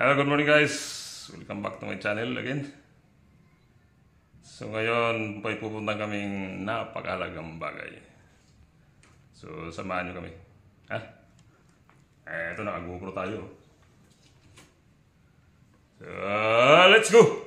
Hello, good morning guys. Welcome back to my channel again. So ngayon may pupunta kaming napakahalagang bagay. So samahan nyo kami. Ha? Eto na, GoPro tayo. So let's go!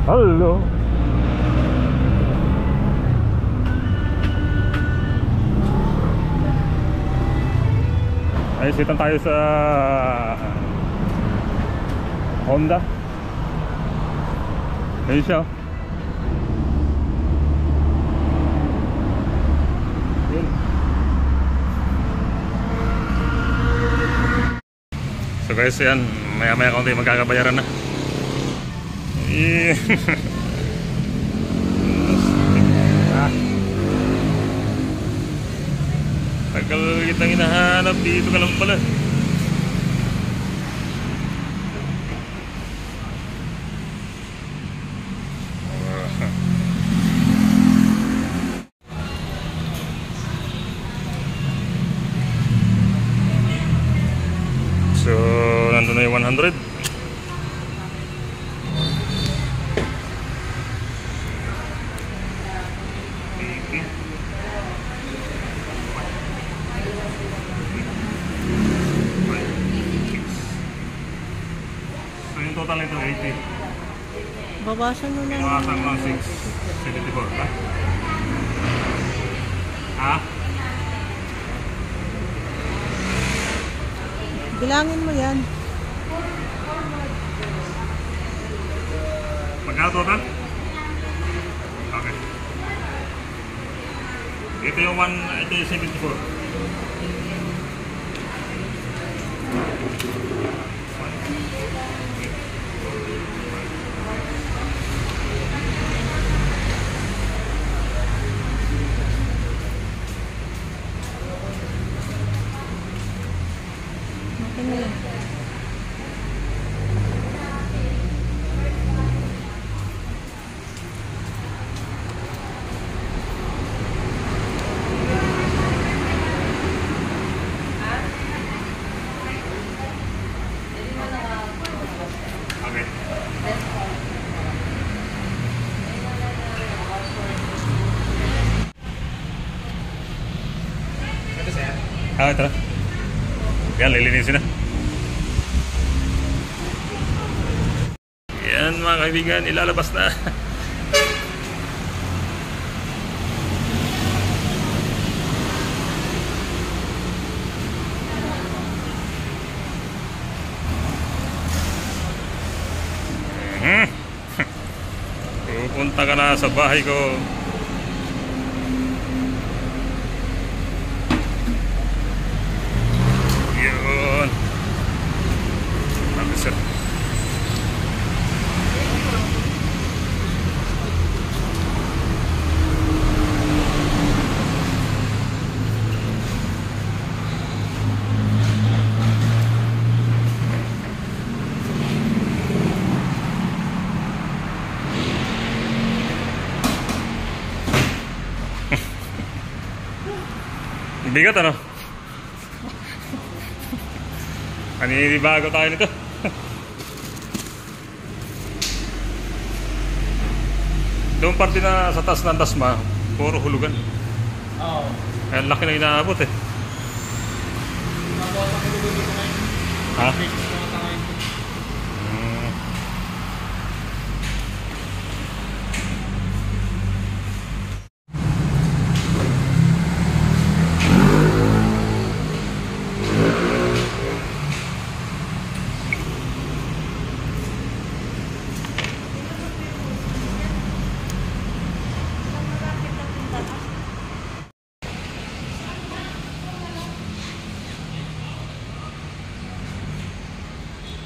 Hello. Ay, sitan tayo sa Honda. Ayun siya. Yun. So guys, yan, maya-maya kaunti magkakabayaran na. Tagal kitang hinahanap, dito ka lang pala. So nandun na yung 100. Total nito 80. Babasan mo na. Bawasan mo 674, ha? Ha? Bilangin mo yan. Magkano total? Okay. Ito yung 74. Ah, ito na. Yan, lilinisin na. Yan mga kaibigan, ilalabas na. Pupunta ka na sa bahay ko. Yun. Sabi sir. Bigat ano? Ninibago tayo nito. Doon parte na sa taas ng Dasma, puro hulugan. Oo. Ang laki na inaabot eh. Ha?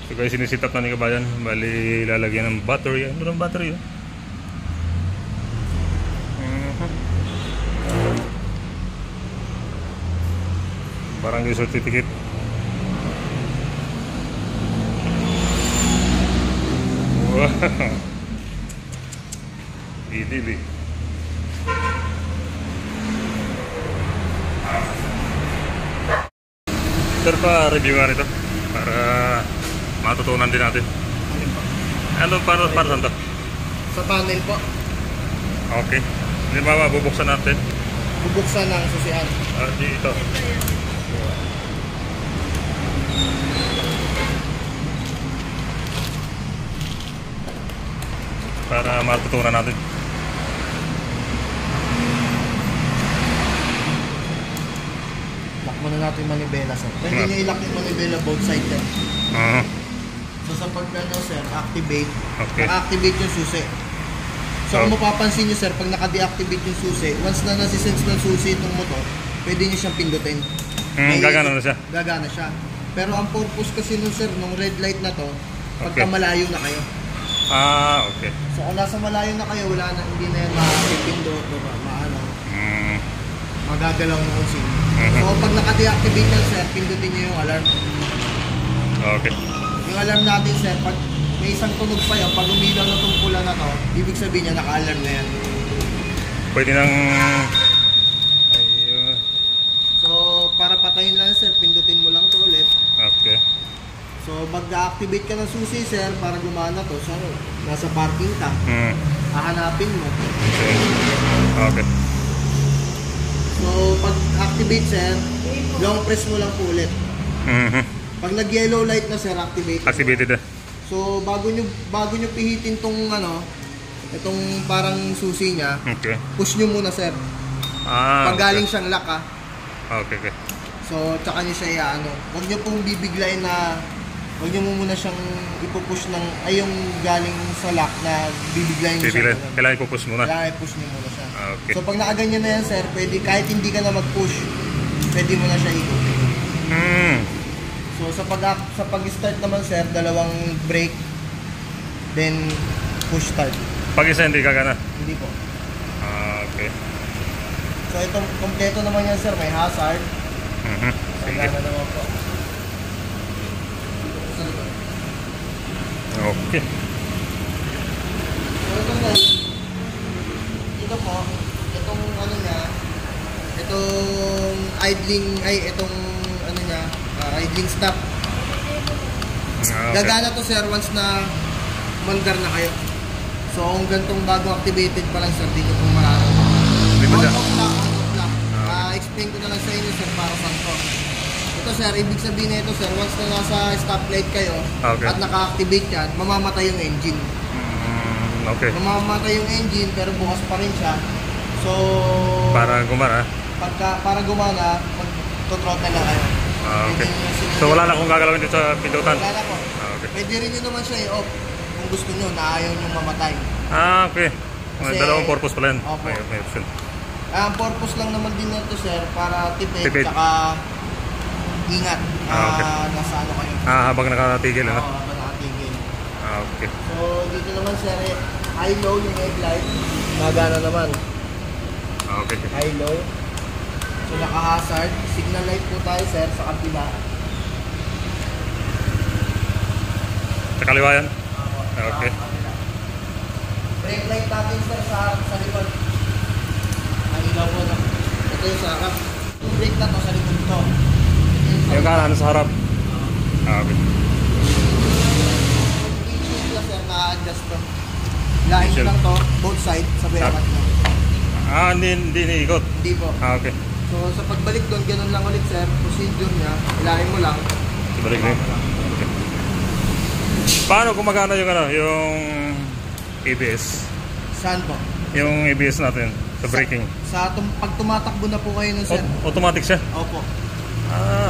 So guys, sinisit up na ni kabayan. Bali, lalagyan ng battery. Ano ng battery? Barangay certificate. Wow. Idili. Sir, pa-review nga nito para matutunan din natin. Ano para saan to? Sa panel po. Okay. Hindi ba bubuksan natin? Bubuksan ng susian. Dito. Para matutunan natin. Lock muna natin yung manibela, sir. Pwede nyo i-lock yung manibela both side din. So sa pagkano, sir, activate. Okay. Naka-activate yung susi. So kung mapapansin nyo, sir, pag naka-deactivate yung susi, once na nasisense ng susi itong motor, pwede nyo siyang pindutin. Gagana na siya. Gagana siya. Pero ang purpose kasi nun, sir, nung red light na to, pagka malayo na kayo. Okay. So kung nasa malayo na kayo, wala na, hindi na yan makapipindot o maano. Magagalaw na kung sino. So pag naka-deactivate yan, sir, pindutin nyo yung alarm. Okay. Yung alarm natin, sir, pag may isang tunog pa yun, pag umilaw na itong pula na to, ibig sabihin niya naka-alarm na yan. Pwede nang... So para patayin lang, sir, pindutin mo lang ito ulit. Okay. So mag-activate ka ng susi, sir, para gumana to. So nasa parking ka, hahanapin mo. Okay. So pag-activate, sir, long press mo lang po ulit. Pag nag-yellow light na, sir, Activated na. So bago nyo pihitin tong itong parang susi niya, Okay. push nyo muna, sir. Pag galing siyang lock, Okay. So tsaka nyo siya huwag nyo pong bibiglayin na, huwag nyo muna siyang ipupush ng, yung galing sa lock na bibiglayin nyo siya. Kailangan ipupush muna. Kailangan i-push nyo muna siya. Okay. So pag nakaganyan na yan, sir, pwede, kahit hindi ka na mag-push, pwede mo na siya ikutin. So sa pag-start naman, sir, dalawang brake, then push start. Pag isa hindi gagana? Hindi po. Okay. So itong kompleto naman yan, sir, may hazard. Sige. Gagana naman po. Okay. So ito na, ito po, itong niya, itong idling, itong niya, idling stop. Okay. Gagana to, sir, once na mandar na kayo. So kung gantong bago activated pa lang, sir, di nyo pong mararamdaman. On off lang. Explain ko na lang sa inyo, sir, para saan to. Ito, sir, ibig sabihin na ito, sir, once na nasa stoplight kayo at naka-activate yan, mamamatay yung engine. Okay. Mamamatay yung engine pero bukas pa rin siya. So para gumana? Para gumana, mag-throttle na kayo. Okay. So wala na akong gagalawin dito sa pindutan? Wala na po. Okay. Pwede rin nyo naman siya i-off kung gusto nyo na ayaw nyo mamatay. Okay. Dalawang purpose pala yan. Opo. May option. Ang purpose lang naman din nito, sir, para tipid. Tsaka ingat. Okay. Nasa kayo. Habang nakatigil, ano? Oo, habang nakatigil. Okay. So dito naman, sir, high-low yung headlight. Magana naman. Okay. High-low. So naka-hazard. Signal light po tayo, sir, sa kabila. Sa kaliwa yan? Okay. Brake light natin, sir, sa likod. Ang ilaw po na. Ito yung sa harap. Yung brake na to sa likod to. Yung kanan sa harap. Okay. Sir, na-adjust to. Lain nyo lang to, both sides, sabay angat nyo. Hindi niikot. Hindi po. Okay. So sa pagbalik doon, ganun lang ulit sir. Procedure niya, ilahin mo lang. Balik na yun. Okay. Paano gumagana yung yung ABS? Saan po? Yung ABS natin sa braking. Pag tumatakbo na po kayo nun sir. Automatic siya? Opo.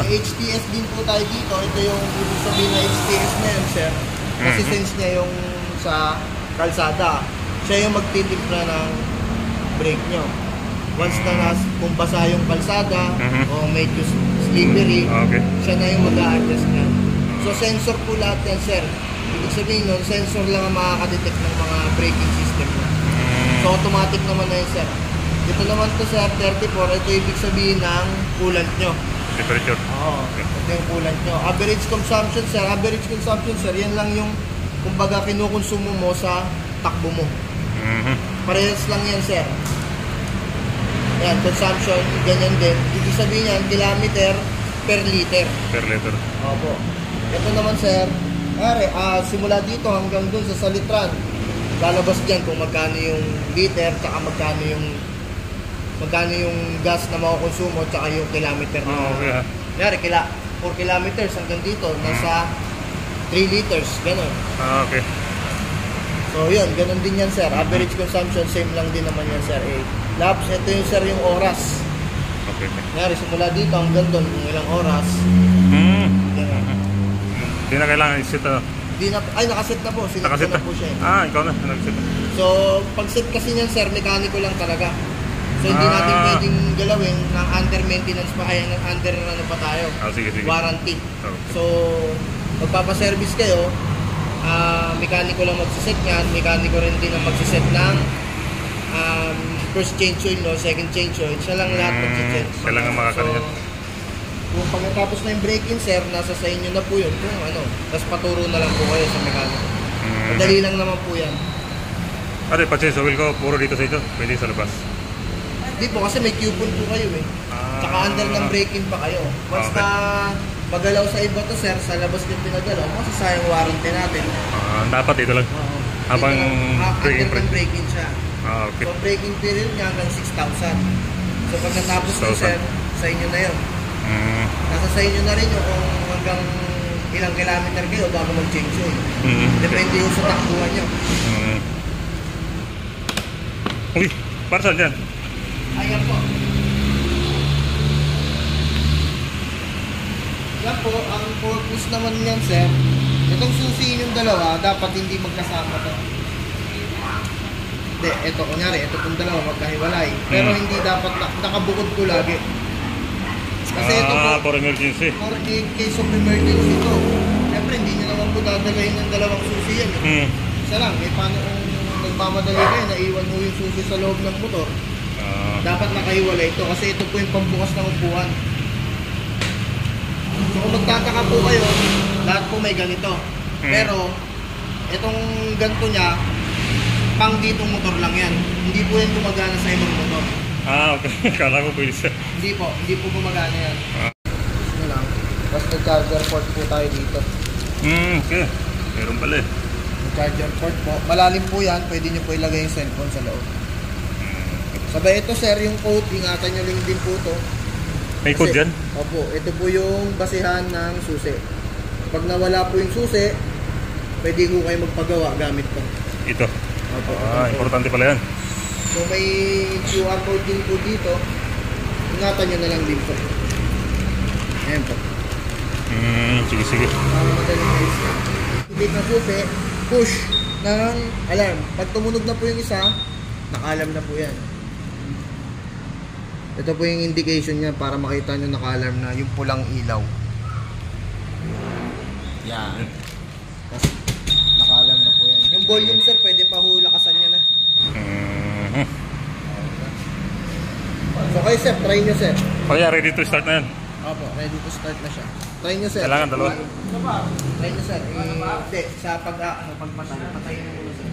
May HTS din po tayo dito. Ito yung ibig sabihin na HTS na yun sir. Kasi sense niya yung sa kalsada. Siya yung magtitimpla ng brake nyo. Once na kung basa yung kalsada o medyo slippery, siya na yung mag-a-adjust niya. So sensor po lahat yan sir. Ibig sabihin nun, sensor lang ang makakadetect ng mga braking system mo. So automatic naman na yun sir. Ito naman to sir, 34. Ito ibig sabihin ng coolant nyo. Temperature. Oo, ito yung coolant nyo. Average consumption sir, yan lang yung kumbaga kinukonsumo mo sa takbo mo. Parehas lang yan sir. Yan, consumption, ganyan din. Ibig sabihin yan, kilometer per liter. Per liter. Opo. Ito naman sir, simula dito hanggang dun sa salitran, lalabas dyan kung magkano yung liter, tsaka magkano yung gas na makukonsumo, tsaka yung kilometer na. Okay. Kanyari, 4 kilometers hanggang dito, nasa 3 liters, gano'n. Okay. So yun, gano'n din yan sir. Average consumption, same lang din naman yan sir. Laps, ito yung sir yung oras. Okay. Kanyari, simula dito hanggang doon, kung ilang oras. Hindi na kailangan i-set Nakaset na po. Nakaset na po siya. Ikaw na. Nag-set na. So, pag-set kasi niyan sir, mekaniko lang talaga. So, hindi natin pwedeng galawin ng under maintenance pa, under ano pa tayo. Sige. Warranty. Okay. So, magpapaservice kayo, mekaniko lang magsiset niyan, mekaniko rin din ang magsiset ng first change oil, no? Second change oil. Siya lang lahat mag-change. Siya lang ang makakalihan. Kung pagkatapos na yung break-in sir, nasa sa inyo na po yun. Kung tapos paturo na lang po kayo sa mekaniko. Madali lang naman po yan. Pa-change oil ko, puro dito sa ito. Pwede sa labas. Hindi po, kasi may coupon po kayo eh. Tsaka under ng break-in pa kayo. Once na magalaw sa iba to sir, sa labas din pinagalaw, kasi sayang warranty natin. Dapat dito lang. Habang break-in siya. Okay. So break-in period niya hanggang 6,000. So pag natapos na sir, sa inyo na yun. Nasa sa inyo na rin yung kung hanggang ilang kilometer kayo bago mag-change yun. Depende yung sa takbuhan nyo. Uy, para saan dyan? Ayan po. Yan po, ang purpose naman niyan sir, itong susi yung dalawa, dapat hindi magkasama to. Hindi, ito kunyari, ito itong dalawa magkahiwalay. Pero hindi dapat, nakabukod ko lagi. Kasi ito po, for emergency. for in case of emergency to. Siyempre, hindi nyo naman po dadalahin ng dalawang susi yan. Isa lang, paano kung nagmamadali kayo, naiwan mo yung susi sa loob ng motor. Dapat nakahiwalay ito kasi ito po yung pambukas ng upuan. So kung magtataka po kayo, lahat po may ganito. Pero, itong ganito niya, pang ditong motor lang yan. Hindi po yan gumagana sa ibang motor. Okay. Kala ko pwede siya. Hindi po gumagana yan. Ano lang. Tapos may charger port po tayo dito. Okay. Meron pala eh. May charger port po. Malalim po yan. Pwede nyo po ilagay yung cellphone sa loob. Sabay ito sir, yung code. Ingatan nyo lang din po ito. May code dyan? Opo. Ito po yung basihan ng susi. Pag nawala po yung susi, pwede ko kayo magpagawa gamit to. Ito? Opo. Importante pala yan. So may QR code din po dito. Ingatan nyo na lang din po. Ayan po. Sige. Madaling guys. Ibig na susi, push ng alarm. Pag tumunog na po yung isa, naka-alarm na po yan. Ito po yung indication niya para makita nyo naka-alarm na yung pulang ilaw. Yan. Tapos naka-alarm na po yan. Yung volume sir, pwede pa hulakasan niya na. So kayo sir, try nyo sir. Ready to start na yan? Opo, ready to start na siya. Try nyo sir. Kailangan dalawa? Try nyo sir. Hindi, sa pagpatay, patayin nyo muna sir.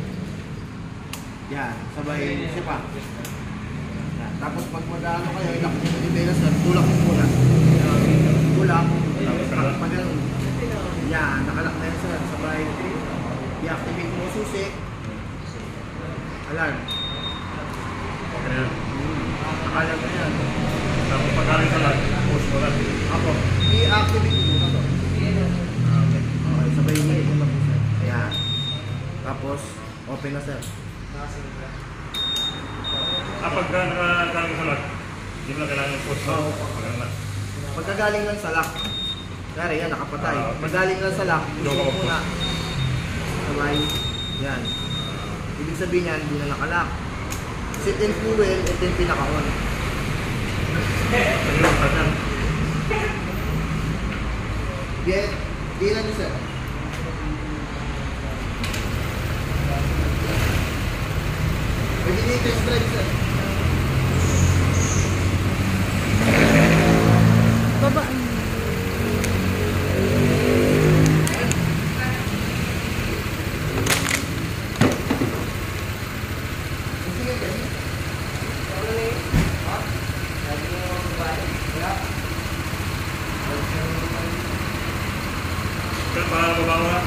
Yan, sabay siya pa. Yan. Tapos pag mag-ano kayo, ilak nyo yung ibela sir, tulak nyo muna. Tulak, tapos pag Yan, nakalak na yan sir. Sabay, i-activate mo susi. Alarm. Ayan. Nakalag na yan. Tapos pag-aling sa lag, push mo lang. Ako, i-activate mo na to. Okay, sabay i-hit mo na po sir. Ayan. Tapos, open na sir. Pagka nakagaling sa lag, hindi mo na kailangan yung push mo. Oo. Pagka na. Pagkagaling lang sa lock. Kaya yan, nakapatay. Paggaling lang sa lock, push mo muna. Sabay, yan. Ibig sabihin yan, hindi na nakalock. Sit and fuel, ito yung pinaka-on. Ayun, pagka. Get, di lang sir. Pwede na yung test drive sir. Baba. Pero para baba mo na.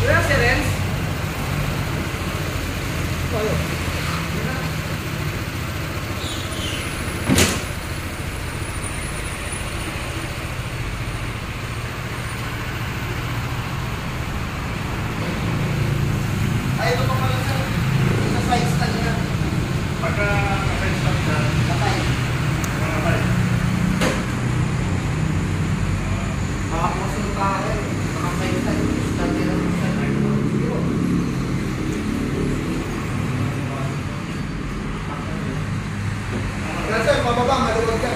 Wala si Renz? Ay, ito pa pala sir. Sa side stand niya. Pagka naka-stop na, Patay. nakakatay. Baka po sa lupa ka eh. Baka may stand. Stand din ang stand. Siguro. Yan sir, pababa. Maluwag ka.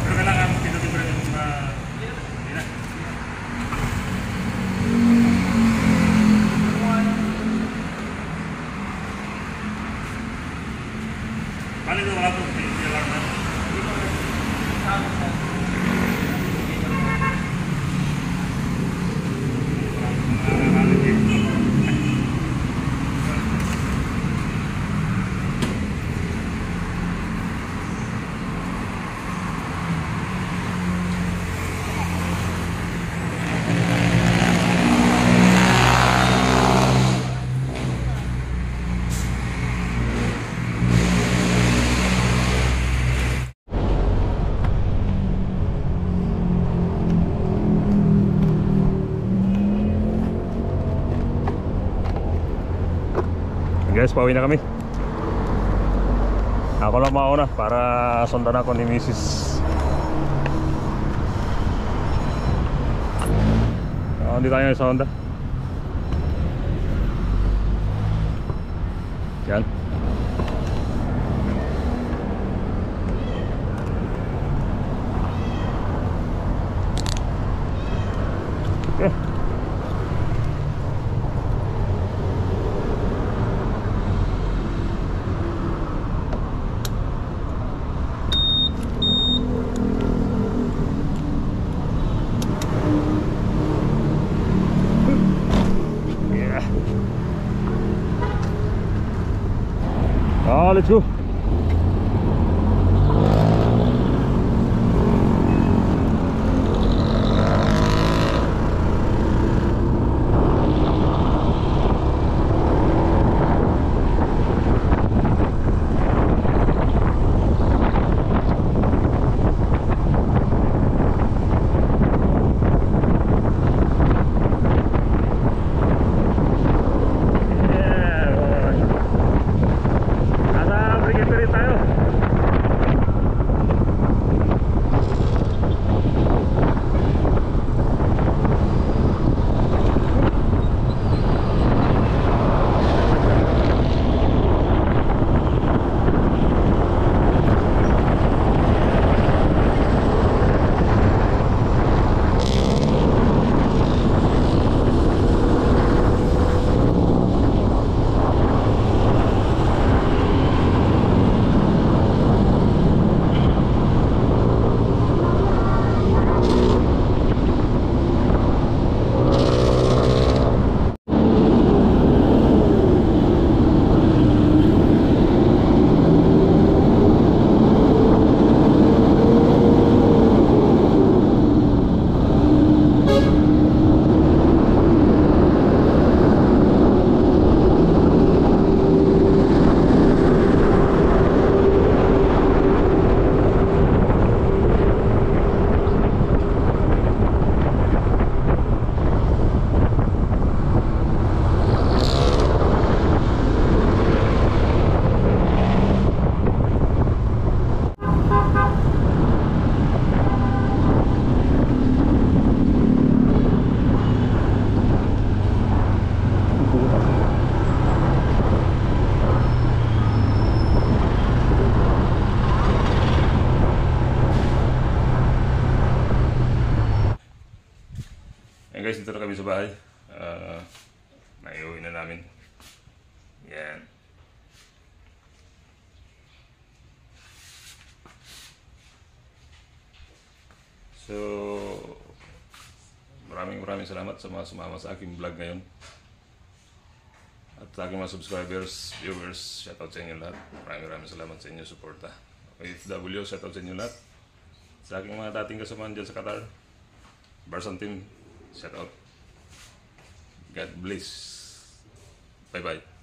Pero kailangan pinutin mo rin yung mga... Hindi na. Bali na wala itong alarm na. Guys, pauwi na kami. Ako lang mauna para sundan ako ni Mrs. Hindi tayo sa Honda. Yan. Okay. Let's go. nandito na kami sa bahay. Naiuwi na namin. Yan. So, maraming salamat sa mga sumama sa aking vlog ngayon. At sa aking mga subscribers, viewers, shoutout sa inyo lahat. Maraming salamat sa inyo suporta. OFW, shoutout sa inyo lahat. Sa aking mga dating kasamahan dyan sa Qatar, Barson Team, shoutout. God bless. Bye-bye.